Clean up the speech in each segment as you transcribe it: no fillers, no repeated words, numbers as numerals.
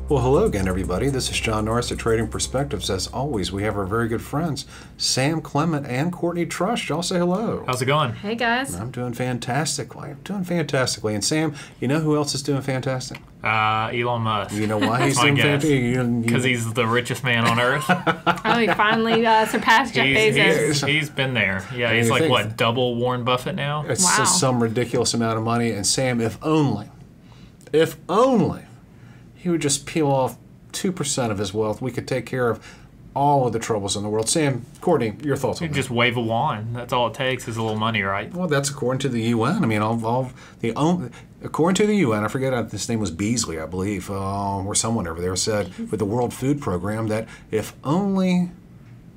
Well, hello again, everybody. This is John Norris at Trading Perspectives. As always, we have our very good friends, Sam Clement and Courtney Trush. Y'all say hello. How's it going? Hey, guys. I'm doing fantastically. And Sam, you know who else is doing fantastic? Elon Musk. You know why he's doing fantastic? Because he's the richest man on earth. Oh, he finally surpassed Jeff Bezos. He's been there. Yeah, he's like, what, double Warren Buffett now? It's Wow. some ridiculous amount of money. And Sam, if only he would just peel off 2% of his wealth, we could take care of all of the troubles in the world. Sam, Courtney, your thoughts on You that? just wave a wand. That's all it takes is a little money, right? Well, that's according to the UN. I mean, according to the UN, I forget, his name was Beasley, I believe, or someone over there said with the World Food Program that if only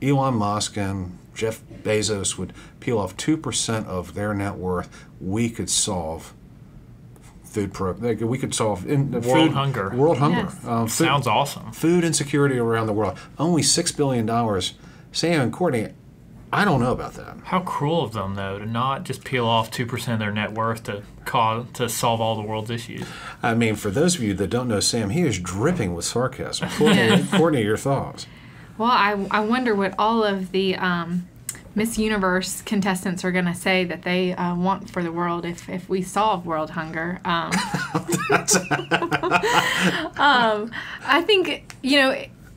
Elon Musk and Jeff Bezos would peel off 2% of their net worth, we could solve we could solve World hunger. World hunger. Yes. Sounds awesome. Food insecurity around the world. Only $6 billion. Sam and Courtney, I don't know about that. How cruel of them, though, to not just peel off 2% of their net worth to solve all the world's issues. I mean, for those of you that don't know Sam, he is dripping with sarcasm. Courtney, your thoughts? Well, I wonder what all of the Miss Universe contestants are going to say that they want for the world if we solve world hunger. I think,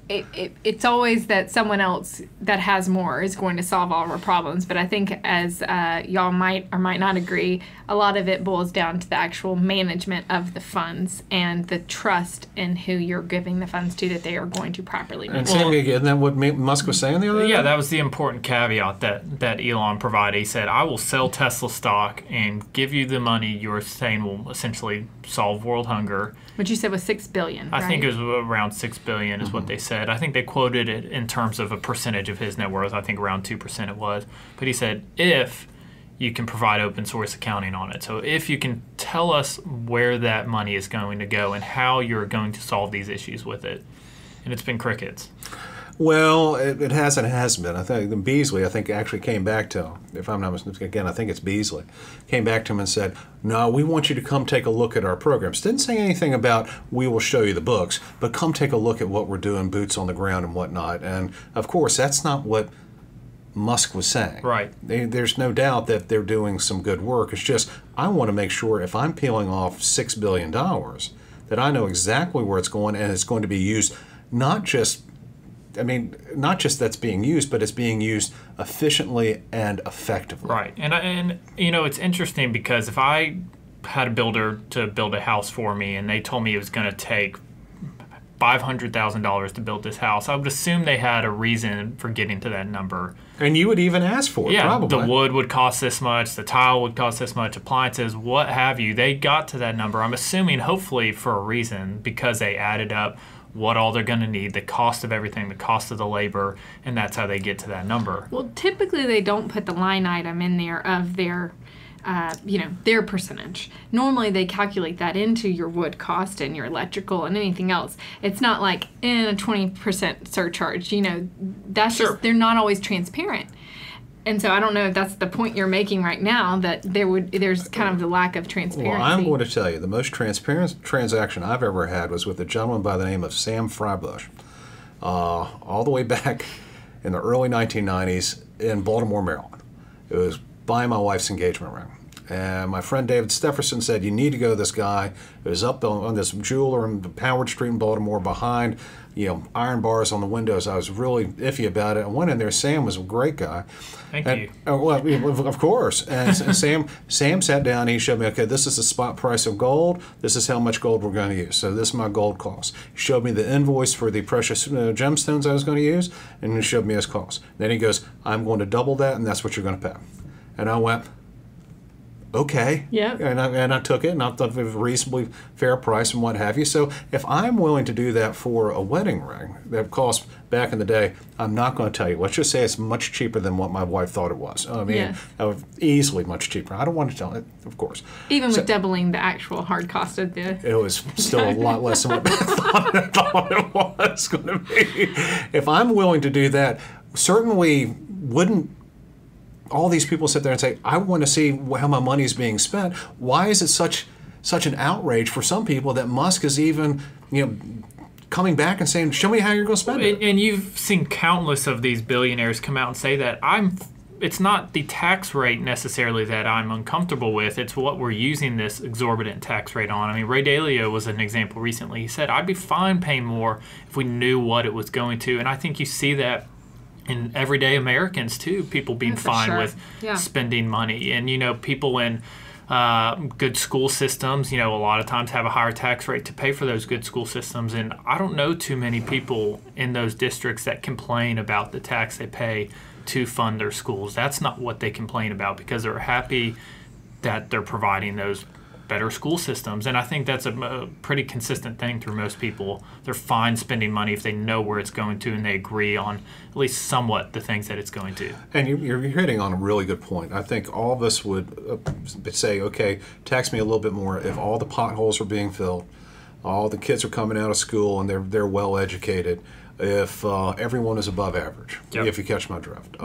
it's always that someone else that has more is going to solve all of our problems. But I think as y'all might or might not agree, a lot of it boils down to the actual management of the funds and the trust in who you're giving the funds to that they are going to properly manage. And Sam, isn't that what Musk was saying the other day? Yeah, that was the important caveat that Elon provided. He said, I will sell Tesla stock and give you the money you're saying will essentially solve world hunger. Which you said was $6 billion, right? I think it was around $6 billion is what they said. I think they quoted it in terms of a percentage of his net worth. I think around 2% it was. But he said, if you can provide open source accounting on it. So if you can tell us where that money is going to go and how you're going to solve these issues with it. And it's been crickets. Well, it has and it hasn't been. I think Beasley, actually came back to him. If I'm not mistaken, again, I think it's Beasley, came back to him and said, no, we want you to come take a look at our programs. Didn't say anything about we will show you the books, but come take a look at what we're doing, boots on the ground and whatnot. And, of course, that's not what Musk was saying. Right. There's no doubt that they're doing some good work. It's just I want to make sure if I'm peeling off $6 billion that I know exactly where it's going and it's going to be used not just that's being used, but it's being used efficiently and effectively. Right. And it's interesting because if I had a builder to build a house for me and they told me it was going to take $500,000 to build this house, I would assume they had a reason for getting to that number. And you would even ask for it, probably. The wood would cost this much, the tile would cost this much, appliances, what have you. They got to that number, I'm assuming, hopefully for a reason, because they added up what all they're going to need, the cost of everything, the cost of the labor, and that's how they get to that number. Well, typically they don't put the line item in there of their percentage. Normally they calculate that into your wood cost and your electrical and anything else. It's not like in a 20% surcharge. That's Sure. just, they're not always transparent. And so I don't know if that's the point you're making right now, that there's kind of the lack of transparency. Well, I'm going to tell you, the most transparent transaction I've ever had was with a gentleman by the name of Sam Frybush, all the way back in the early 1990s in Baltimore, Maryland. It was buying my wife's engagement ring. And my friend David Stefferson said, you need to go to this guy. It was up on this jeweler in Howard Street in Baltimore behind, iron bars on the windows. I was really iffy about it. I went in there. Sam was a great guy. Thank you. Well, of course. And Sam sat down and he showed me, okay, this is the spot price of gold. This is how much gold we're going to use. So this is my gold cost. He showed me the invoice for the precious gemstones I was going to use, and he showed me his cost. Then he goes, I'm going to double that, and that's what you're going to pay. And I went, okay. Yeah. And I took it, and I thought it was a reasonably fair price and what have you. So if I'm willing to do that for a wedding ring that cost back in the day, I'm not going to tell you. Let's just say it's much cheaper than what my wife thought it was. I mean, easily much cheaper. I don't want to tell it, of course. Even with doubling the actual hard cost of the... It was still a lot less than what I thought it was going to be. If I'm willing to do that, certainly wouldn't all these people sit there and say, I want to see how my money is being spent. Why is it such an outrage for some people that Musk is even, coming back and saying, show me how you're going to spend it. And you've seen countless of these billionaires come out and say that it's not the tax rate necessarily that I'm uncomfortable with. It's what we're using this exorbitant tax rate on. I mean, Ray Dalio was an example recently. He said, I'd be fine paying more if we knew what it was going to. And I think you see that in everyday Americans, too, people being fine with spending money. And, people in good school systems, a lot of times have a higher tax rate to pay for those good school systems. And I don't know too many people in those districts that complain about the tax they pay to fund their schools. That's not what they complain about, because they're happy that they're providing those better school systems. And I think that's a pretty consistent thing through most people. They're fine spending money if they know where it's going to and they agree on at least somewhat the things that it's going to. And you're hitting on a really good point. I think all of us would say, okay, tax me a little bit more if all the potholes are being filled, all the kids are coming out of school and they're well educated, if everyone is above average, if you catch my drift.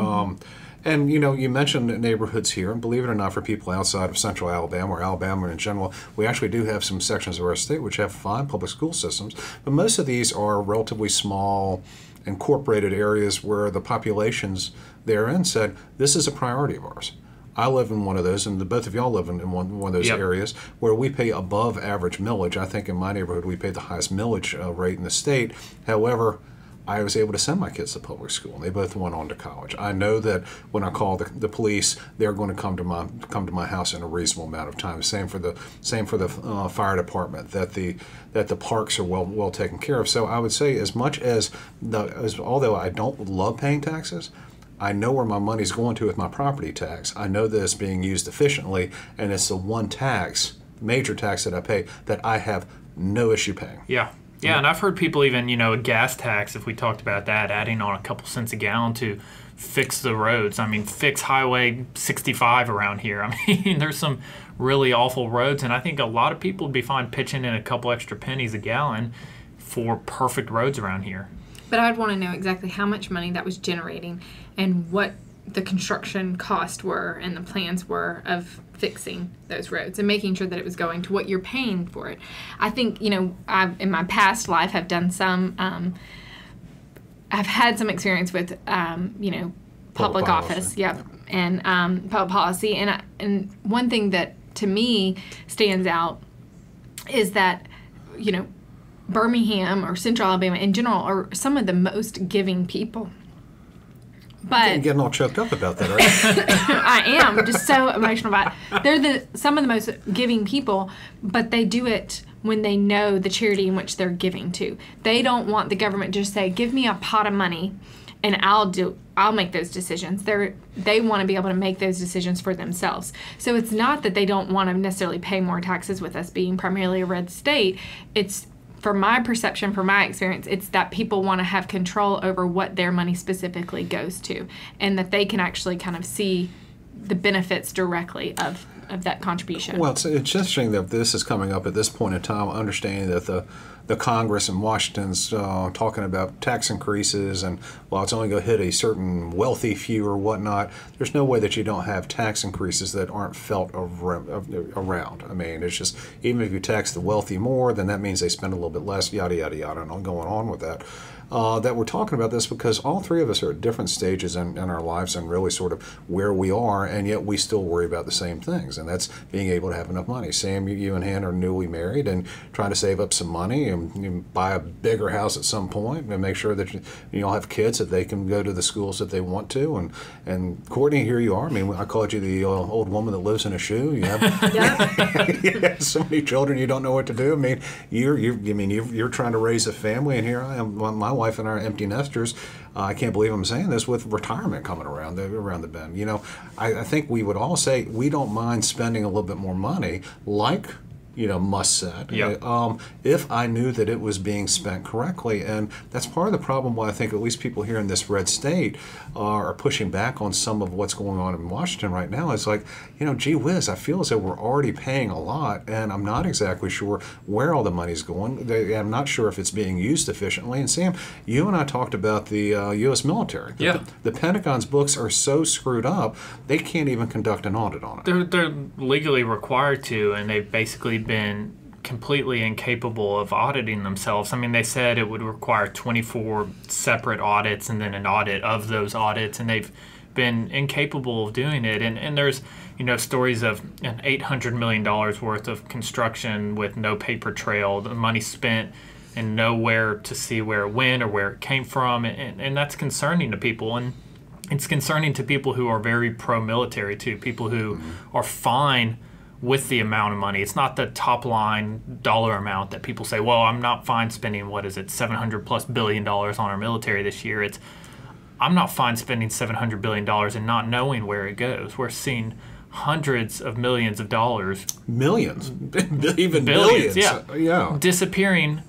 And, you mentioned neighborhoods here, and believe it or not, for people outside of central Alabama or Alabama in general, we actually do have some sections of our state which have fine public school systems, but most of these are relatively small, incorporated areas where the populations therein said, this is a priority of ours. I live in one of those, and both of y'all live in one of those areas where we pay above average millage. I think in my neighborhood we pay the highest millage rate in the state. However, I was able to send my kids to public school, and they both went on to college. I know that when I call the police, they're going to come to my house in a reasonable amount of time. Same for the fire department. That the parks are well taken care of. So I would say, as much as although I don't love paying taxes, I know where my money's going to with my property tax. I know that it's being used efficiently, and it's the one major tax that I pay that I have no issue paying. Yeah, and I've heard people even, a gas tax, if we talked about that, adding on a couple cents a gallon to fix the roads. I mean, fix Highway 65 around here. I mean, there's some really awful roads, and I think a lot of people would be fine pitching in a couple extra pennies a gallon for perfect roads around here. But I'd want to know exactly how much money that was generating and what the construction costs were and the plans were of fixing those roads and making sure that it was going to what you're paying for it. I think, I've in my past life have done some, I've had some experience with, public office, and public policy. And one thing that to me stands out is that, Birmingham or Central Alabama in general are some of the most giving people. But you're getting all choked up about that, right? I am just so emotional about it. They're some of the most giving people, but they do it when they know the charity in which they're giving to. They don't want the government to just say, give me a pot of money and I'll make those decisions. They want to be able to make those decisions for themselves. So it's not that they don't want to necessarily pay more taxes with us being primarily a red state. It's, from my perception, from my experience, it's that people want to have control over what their money specifically goes to, and that they can actually kind of see the benefits directly of that contribution. Well, it's interesting that this is coming up at this point in time, understanding that the Congress in Washington's talking about tax increases, and while it's only going to hit a certain wealthy few or whatnot, there's no way that you don't have tax increases that aren't felt around. I mean, it's just, even if you tax the wealthy more, then that means they spend a little bit less, yada, yada, yada, and going on with that. That we're talking about this because all three of us are at different stages in our lives and really sort of where we are, and yet we still worry about the same things, and that's being able to have enough money. Sam, you and Han are newly married and trying to save up some money and buy a bigger house at some point and make sure that you all have kids that they can go to the schools that they want to. And Courtney, here you are. I mean, I called you the old woman that lives in a shoe. You have, you have so many children, you don't know what to do. I mean, you're trying to raise a family, and here I am. My wife and our empty nesters. I can't believe I'm saying this, with retirement coming around the bend. I think we would all say we don't mind spending a little bit more money, like Musk said, if I knew that it was being spent correctly. And that's part of the problem why I think at least people here in this red state are pushing back on some of what's going on in Washington right now. It's like, gee whiz, I feel as though we're already paying a lot, and I'm not exactly sure where all the money's going. I'm not sure if it's being used efficiently. And Sam, you and I talked about the U.S. military. The Pentagon's books are so screwed up, they can't even conduct an audit on it. They're legally required to, and they've basically been completely incapable of auditing themselves. I mean, they said it would require 24 separate audits and then an audit of those audits, and they've been incapable of doing it. And there's, stories of an $800 million worth of construction with no paper trail, the money spent and nowhere to see where it went or where it came from. And that's concerning to people. And it's concerning to people who are very pro-military, too, people who are fine with the amount of money. It's not the top line dollar amount that people say, well, I'm not fine spending, $700+ billion on our military this year. It's, I'm not fine spending $700 billion and not knowing where it goes. We're seeing hundreds of millions of dollars. Millions. Even billions. Yeah. Disappearing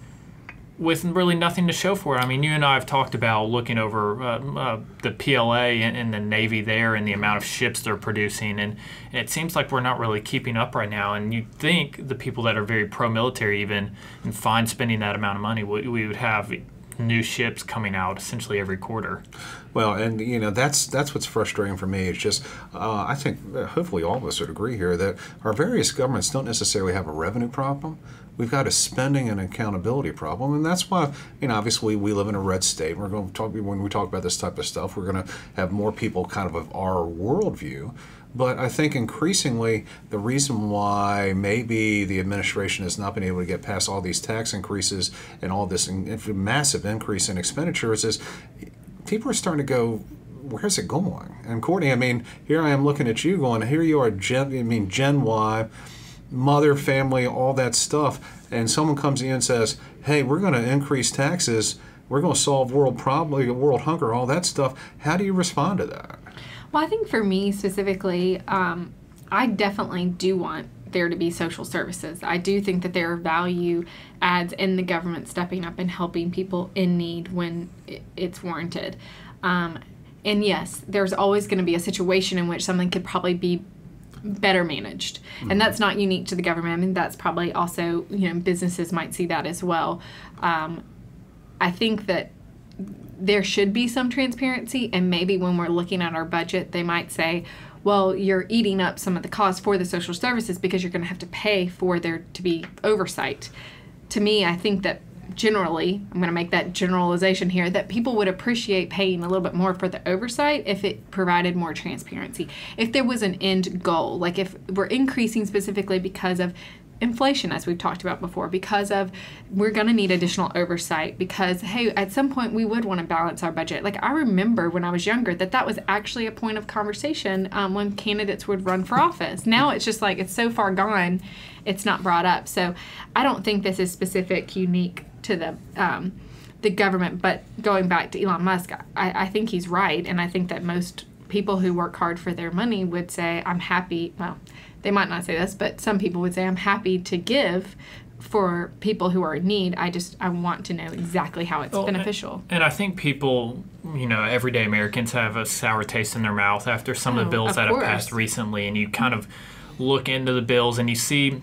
with really nothing to show for it. I mean, you and I have talked about looking over the PLA and the Navy there and the amount of ships they're producing, and it seems like we're not really keeping up right now. And you'd think the people that are very pro-military even and fine spending that amount of money, we would have new ships coming out essentially every quarter. Well, and that's what's frustrating for me. It's just I think hopefully all of us would agree here that our various governments don't necessarily have a revenue problem. We've got a spending and accountability problem, and that's why obviously we live in a red state. We're going to talk when we talk about this type of stuff. We're going to have more people kind of our worldview. But I think increasingly the reason why maybe the administration has not been able to get past all these tax increases and all this massive increase in expenditures is people are starting to go, where's it going? And Courtney, I mean, here I am looking at you going, here you are, Gen Y, mother, family, all that stuff, and someone comes in and says, hey, we're going to increase taxes, we're going to solve world hunger, all that stuff. How do you respond to that? Well, I think for me specifically, I definitely do want there to be social services. I do think that there are value adds in the government stepping up and helping people in need when it's warranted. And yes, there's always going to be a situation in which something could probably be better managed. And that's not unique to the government. I mean, that's probably also, businesses might see that as well. I think that there should be some transparency, and maybe when we're looking at our budget, they might say, well, you're eating up some of the cost for the social services because you're going to have to pay for there to be oversight. To me, I think that generally, I'm going to make that generalization here, that people would appreciate paying a little bit more for the oversight if it provided more transparency. If there was an end goal, like if we're increasing specifically because of inflation, as we've talked about before, because of we're going to need additional oversight because, hey, at some point we would want to balance our budget. Like I remember when I was younger that was actually a point of conversation when candidates would run for office. Now it's just like it's so far gone, it's not brought up. So I don't think this is unique to the government. But going back to Elon Musk, I think he's right, and I think that most people who work hard for their money would say, I'm happy. Well, they might not say this, but some people would say, I'm happy to give for people who are in need. I want to know exactly how it's beneficial. And I think people, everyday Americans have a sour taste in their mouth after some of the bills that have passed recently. And you kind of look into the bills and you see,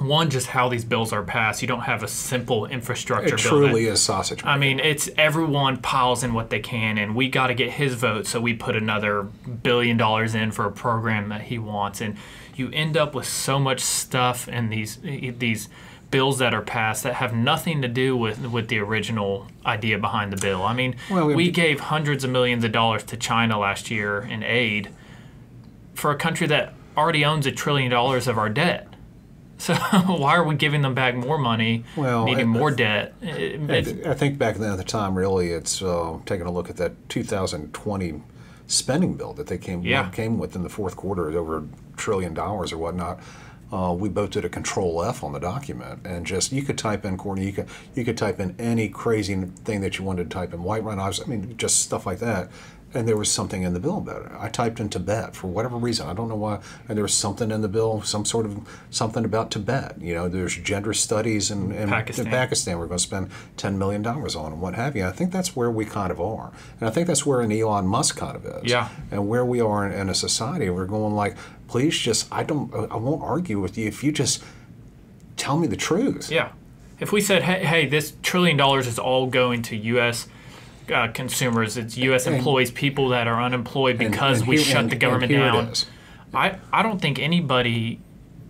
one, just how these bills are passed. You don't have a simple infrastructure bill. It truly is sausage making. I mean, it's everyone piles in what they can, and we got to get his vote, so we put another $1 billion in for a program that he wants. And you end up with so much stuff in these bills that are passed that have nothing to do with the original idea behind the bill. I mean, we gave hundreds of millions of dollars to China last year in aid for a country that already owns $1 trillion of our debt. So why are we giving them back more money, needing more debt? I think back then at the time, really, it's taking a look at that 2020 spending bill that they came with in the fourth quarter, over $1 trillion or whatnot. We both did a Control F on the document, and just you could type in, Courtney, you could type in any crazy thing that you wanted to type in, white run-offs, I mean, just stuff like that. And there was something in the bill about it. I typed in Tibet for whatever reason. I don't know why. And there was something in the bill, something about Tibet. There's gender studies in Pakistan. We're going to spend $10 million on and what have you. I think that's where we kind of are. And I think that's where an Elon Musk kind of is. Yeah. And where we are in a society, we're going like, please just, I won't argue with you if you just tell me the truth. Yeah. If we said, hey, this $1 trillion is all going to U.S. Consumers, it's U.S. employees, people that are unemployed because we shut the government down. I don't think anybody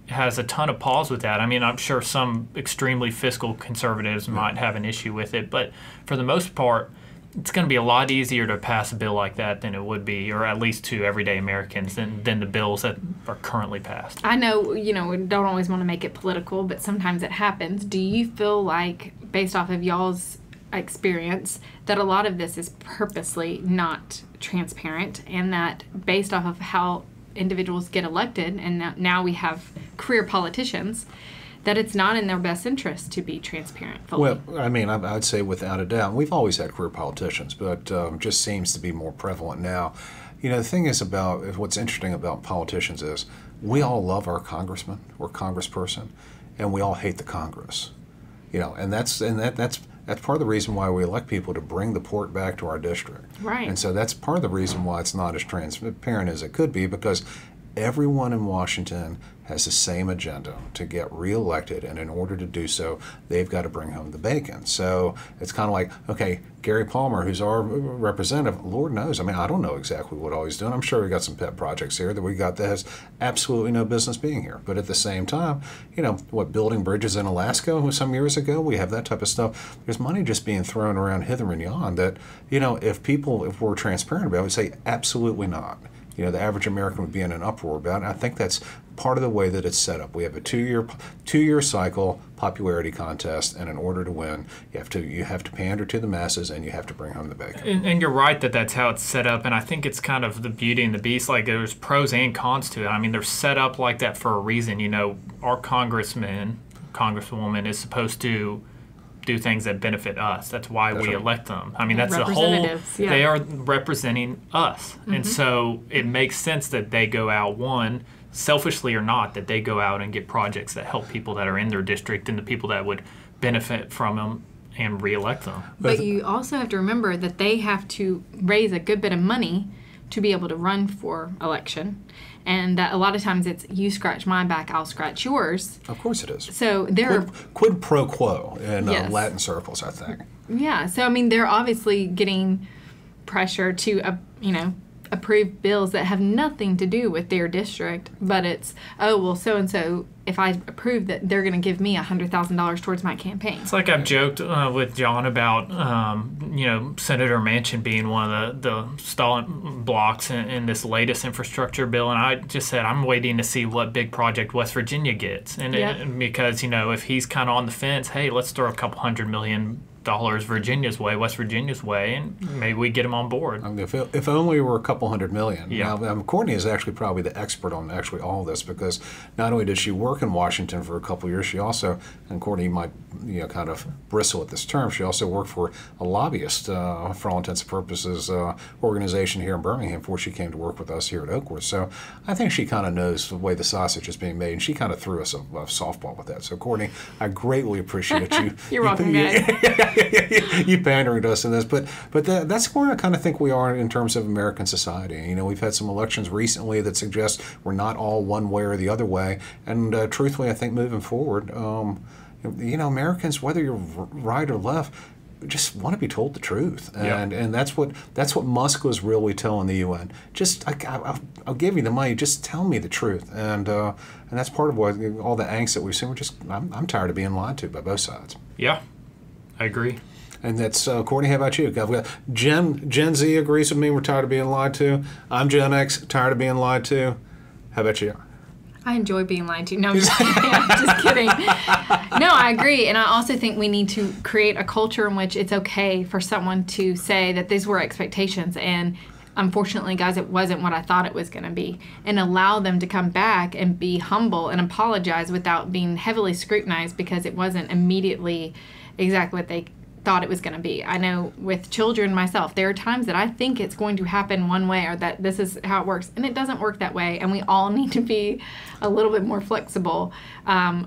has a ton of pause with that. I mean, I'm sure some extremely fiscal conservatives might have an issue with it, but for the most part, it's going to be a lot easier to pass a bill like that than it would be, or at least to everyday Americans, than the bills that are currently passed. I know, we don't always want to make it political, but sometimes it happens. Do you feel like, based off of y'all's experience, that a lot of this is purposely not transparent, and that based off of how individuals get elected, and now we have career politicians, that it's not in their best interest to be transparent fully? Well, I mean, I'd say without a doubt. We've always had career politicians, but just seems to be more prevalent now. The thing is about what's interesting about politicians is we all love our congressman or congressperson, and we all hate the Congress. And that's part of the reason why we elect people, to bring the port back to our district. Right. And so that's part of the reason why it's not as transparent as it could be, because everyone in Washington has the same agenda, to get reelected, and in order to do so, they've got to bring home the bacon. So it's kind of like, okay, Gary Palmer, who's our representative, Lord knows, I mean, I don't know exactly what all he's doing. I'm sure we got some pet projects here that we got that has absolutely no business being here. But at the same time, building bridges in Alaska some years ago, we have that type of stuff. There's money just being thrown around hither and yon that, if we're transparent about it, we say absolutely not. The average American would be in an uproar about it. I think that's part of the way that it's set up. We have a two-year cycle popularity contest, and in order to win, you have to pander to the masses, and you have to bring home the bacon. And you're right that that's how it's set up, and I think it's kind of the beauty and the beast. Like, there's pros and cons to it. I mean, they're set up like that for a reason. Our congressman, congresswoman is supposed to do things that benefit us. That's why we elect them. I mean, that's the whole, yeah. They are representing us. Mm-hmm. And so it makes sense that they go out, one, selfishly or not, that they go out and get projects that help people that are in their district and the people that would benefit from them and reelect them. But you also have to remember that they have to raise a good bit of money to be able to run for election. And a lot of times it's you scratch my back, I'll scratch yours. Of course it is. So they're quid pro quo in yes. Latin circles, I think. Yeah. So I mean, they're obviously getting pressure to approve bills that have nothing to do with their district, but it's so and so. If I approve that, they're going to give me $100,000 towards my campaign. It's like I've joked with John about, Senator Manchin being one of the stalling blocks in this latest infrastructure bill, and I just said I'm waiting to see what big project West Virginia gets, and because if he's kind of on the fence, hey, let's throw a couple $100 million Virginia's way, West Virginia's way, and maybe we get him on board. If only we were a couple $100 million. Yeah. Now, Courtney is actually probably the expert on actually all this, because not only did she work in Washington for a couple of years, she also, and Courtney might kind of bristle at this term, she also worked for a lobbyist, for all intents and purposes, organization here in Birmingham before she came to work with us here at Oakwood. So I think she kind of knows the way the sausage is being made, and she kind of threw us a softball with that. So Courtney, I greatly appreciate you. You're welcome, guys. You pandering to us in this, but that's where I kind of think we are in terms of American society. We've had some elections recently that suggest we're not all one way or the other way, and truthfully, I think moving forward, Americans, whether you're right or left, just want to be told the truth, and that's what Musk was really telling the UN. Just I'll give you the money, just tell me the truth, and that's part of what all the angst that we've seen. I'm tired of being lied to by both sides. Yeah. I agree. And that's, Courtney, how about you? I've got Gen Z agrees with me, we're tired of being lied to. I'm Gen X, tired of being lied to. How about you? I enjoy being lied to. No, I'm just kidding. No, I agree. And I also think we need to create a culture in which it's okay for someone to say that these were expectations, and unfortunately, guys, it wasn't what I thought it was going to be, and allow them to come back and be humble and apologize without being heavily scrutinized because it wasn't immediately exactly what they thought it was going to be. I know with children myself, there are times that I think it's going to happen one way, or that this is how it works, and it doesn't work that way, and we all need to be a little bit more flexible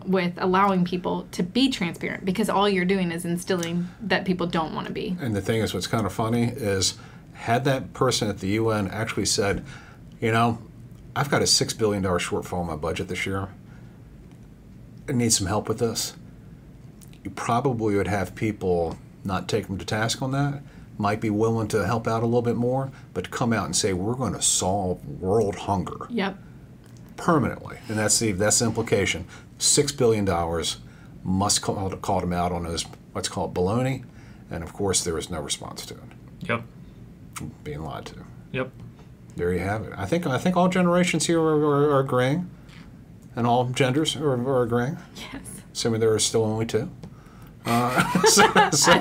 with allowing people to be transparent, because all you're doing is instilling that people don't want to be. And the thing is, what's kind of funny is, had that person at the UN actually said, I've got a $6 billion shortfall in my budget this year, I need some help with this, you probably would have people not take them to task on that, might be willing to help out a little bit more, but to come out and say, we're going to solve world hunger. Yep. permanently, and that's the implication. $6 billion. Musk called him out on his what's called baloney, and of course there was no response to it. Yep. Being lied to. Yep. There you have it. I think all generations here are agreeing, and all genders are agreeing. Yes. Assuming there are still only two. As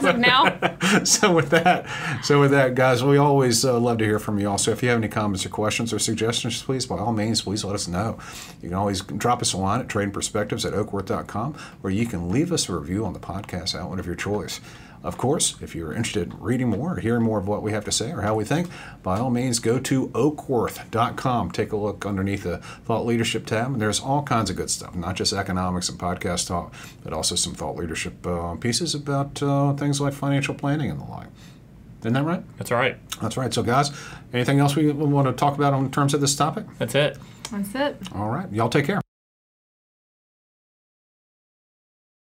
of now. So with that, guys, we always love to hear from you all. So if you have any comments or questions or suggestions, please, by all means, please let us know. You can always drop us a line at tradingperspectives@oakworth.com, or you can leave us a review on the podcast outlet of your choice. Of course, if you're interested in reading more or hearing more of what we have to say or how we think, by all means, go to oakworth.com. Take a look underneath the Thought Leadership tab, and there's all kinds of good stuff, not just economics and podcast talk, but also some thought leadership pieces about things like financial planning and the like. Isn't that right? That's right. That's right. So, guys, anything else we want to talk about in terms of this topic? That's it. That's it. All right. Y'all take care.